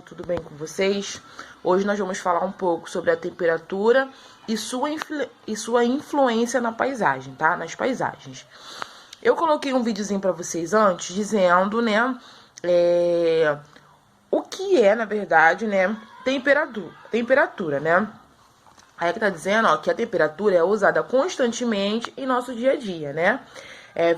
Tudo bem com vocês? Hoje nós vamos falar um pouco sobre a temperatura e sua influência na paisagem, tá? Nas paisagens. Eu coloquei um videozinho para vocês antes, dizendo, né, o que é, na verdade, né, temperatura, né? Aí que tá dizendo, ó, que a temperatura é usada constantemente em nosso dia a dia, né?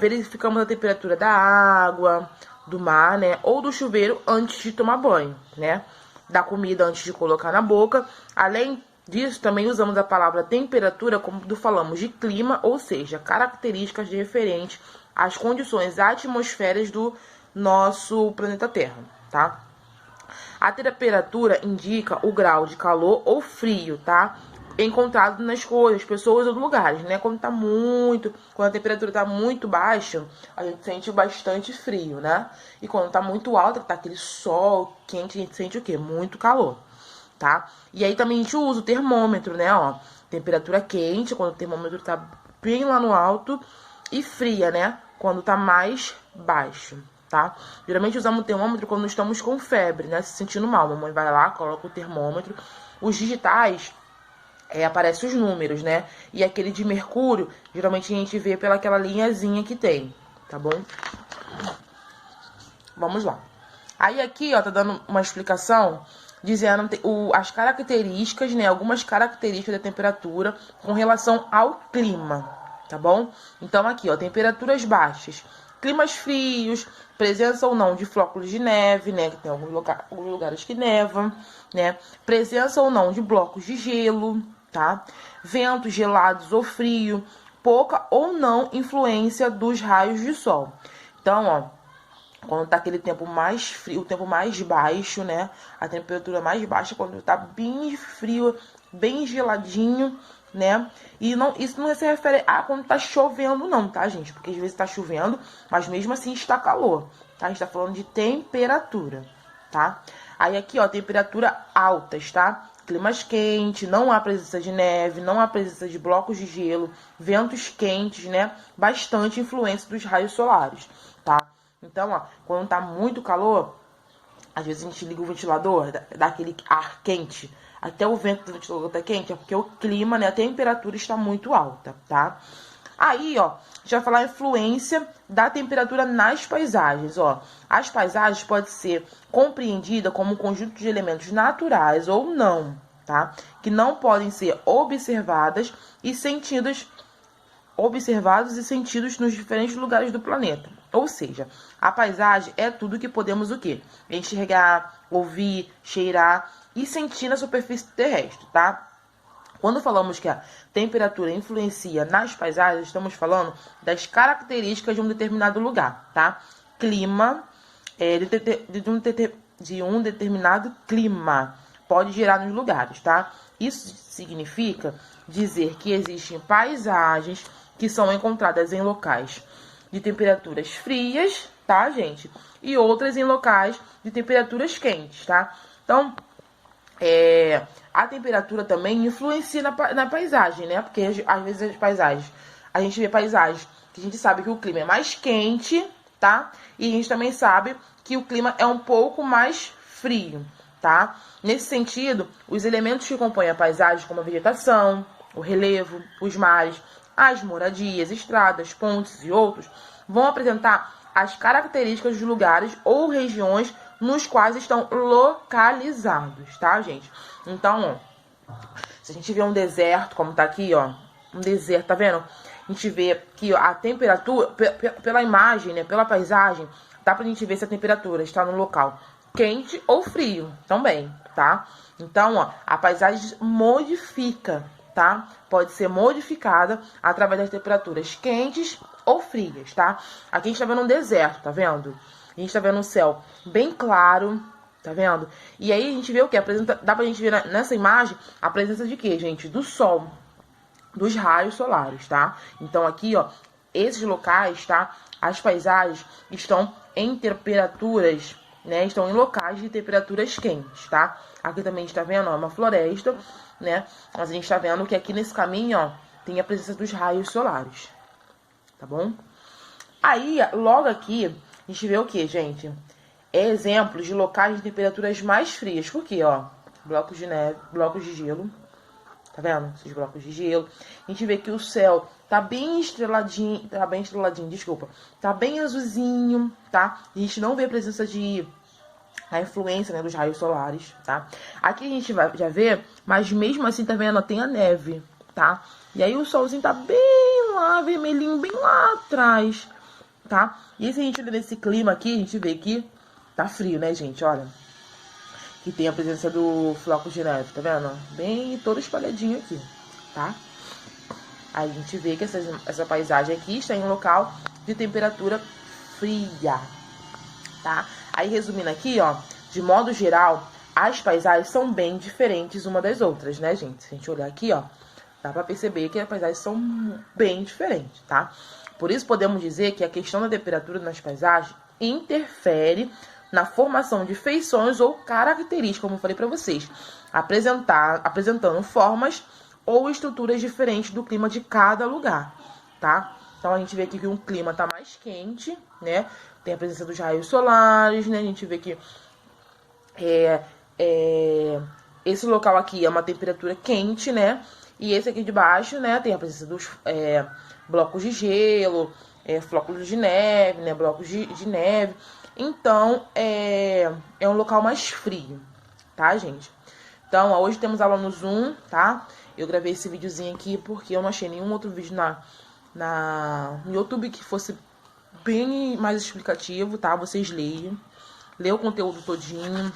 Verificamos a temperatura da água, do mar, né? Ou do chuveiro antes de tomar banho, né? Da comida antes de colocar na boca. Além disso, também usamos a palavra temperatura quando falamos de clima, ou seja, características referentes às condições atmosféricas do nosso planeta Terra, tá? A temperatura indica o grau de calor ou frio, tá? Encontrado nas coisas, pessoas ou lugares, né? Quando a temperatura tá muito baixa, a gente sente bastante frio, né? E quando tá muito alta, que tá aquele sol quente, a gente sente o quê? Muito calor, tá? E aí também a gente usa o termômetro, né? Ó, temperatura quente, quando o termômetro tá bem lá no alto, e fria, né? Quando tá mais baixo, tá? Geralmente usamos o termômetro quando estamos com febre, né? Se sentindo mal. Mamãe vai lá, coloca o termômetro. Os digitais, aparecem os números, né? E aquele de mercúrio, geralmente a gente vê pelaquela linhazinha que tem, tá bom? Vamos lá. Aí aqui, ó, tá dando uma explicação dizendo as características, né? Algumas características da temperatura com relação ao clima, tá bom? Então aqui, ó, temperaturas baixas, climas frios, presença ou não de flocos de neve, né? Que tem alguns lugares que nevam, né? Presença ou não de blocos de gelo, tá? Ventos gelados ou frio, pouca ou não influência dos raios de sol. Então, ó, quando tá aquele tempo mais frio, o tempo mais baixo, né? A temperatura mais baixa, quando tá bem frio, bem geladinho, né? E isso não se refere a quando tá chovendo, não, tá, gente? Porque às vezes tá chovendo, mas mesmo assim está calor, tá? A gente tá falando de temperatura, tá? Aí aqui, ó, temperatura altas, tá? Climas quentes, não há presença de neve, não há presença de blocos de gelo, ventos quentes, né? Bastante influência dos raios solares, tá? Então, ó, quando tá muito calor, às vezes a gente liga o ventilador, dá aquele ar quente. Até o vento do ventilador tá quente, é porque o clima, né, a temperatura está muito alta, tá? Aí, ó, a gente vai falar a influência da temperatura nas paisagens, ó. As paisagens podem ser compreendidas como um conjunto de elementos naturais ou não, tá? Que não podem ser observados e sentidos nos diferentes lugares do planeta. Ou seja, a paisagem é tudo que podemos o quê? Enxergar, ouvir, cheirar e sentir na superfície terrestre, tá? Quando falamos que a temperatura influencia nas paisagens, estamos falando das características de um determinado lugar, tá? Clima, de um determinado clima pode gerar nos lugares, tá? Isso significa dizer que existem paisagens que são encontradas em locais de temperaturas frias, tá, gente? E outras em locais de temperaturas quentes, tá? Então, a temperatura também influencia na paisagem, né? Porque às vezes a gente vê paisagens que a gente sabe que o clima é mais quente, tá? E a gente também sabe que o clima é um pouco mais frio, tá? Nesse sentido, os elementos que compõem a paisagem, como a vegetação, o relevo, os mares, as moradias, estradas, pontes e outros, vão apresentar as características dos lugares ou regiões nos quais estão localizados, tá, gente? Então, ó, se a gente vê um deserto, como tá aqui, ó, um deserto, tá vendo? A gente vê que a temperatura, pela imagem, né, pela paisagem, dá pra gente ver se a temperatura está no local quente ou frio também, tá? Então, ó, a paisagem modifica, tá? Pode ser modificada através das temperaturas quentes ou frias, tá? Aqui a gente tá vendo um deserto, tá vendo? A gente tá vendo um céu bem claro, tá vendo? E aí a gente vê o quê? Dá pra gente ver nessa imagem a presença de quê, gente? Do sol, dos raios solares, tá? Então aqui, ó, esses locais, tá? As paisagens estão em temperaturas, né? Estão em locais de temperaturas quentes, tá? Aqui também a gente tá vendo, ó, uma floresta, né? Mas a gente tá vendo que aqui nesse caminho, ó, tem a presença dos raios solares, tá bom? Aí, logo aqui, a gente vê o que, gente? exemplos de locais de temperaturas mais frias. Por quê, ó? Blocos de neve, blocos de gelo. Tá vendo? Esses blocos de gelo. A gente vê que o céu tá bem estreladinho, desculpa. Tá bem azulzinho, tá? A gente não vê a presença a influência, né, dos raios solares, tá? Aqui a gente já vê, mas mesmo assim, tá vendo? Tem a neve, tá? E aí o solzinho tá bem lá, vermelhinho, bem lá atrás, tá? E se a gente olhar nesse clima aqui, a gente vê que tá frio, né, gente? Olha. Que tem a presença do floco de neve, tá vendo? Bem todo espalhadinho aqui, tá? Aí a gente vê que essa paisagem aqui está em um local de temperatura fria, tá? Aí, resumindo aqui, ó, de modo geral, as paisagens são bem diferentes uma das outras, né, gente? Se a gente olhar aqui, ó, dá pra perceber que as paisagens são bem diferentes, tá? Por isso, podemos dizer que a questão da temperatura nas paisagens interfere na formação de feições ou características, como eu falei pra vocês, apresentando formas ou estruturas diferentes do clima de cada lugar, tá? Então, a gente vê aqui que um clima tá mais quente, né? Tem a presença dos raios solares, né? A gente vê que esse local aqui é uma temperatura quente, né? E esse aqui de baixo, né? Tem a presença dos blocos de gelo, flocos de neve, né? Blocos de neve. Então, é um local mais frio, tá, gente? Então, ó, hoje temos aula no Zoom, tá? Eu gravei esse videozinho aqui porque eu não achei nenhum outro vídeo no YouTube que fosse bem mais explicativo, tá? Vocês leiam. Lê o conteúdo todinho.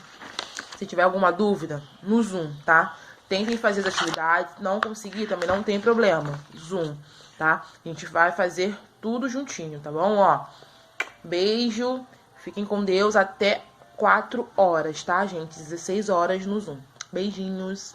Se tiver alguma dúvida, no Zoom, tá? Tentem fazer as atividades. Não conseguir, também não tem problema. Zoom, tá? A gente vai fazer tudo juntinho, tá bom? Ó, beijo. Fiquem com Deus até 4 horas, tá, gente? 16 horas no Zoom. Beijinhos.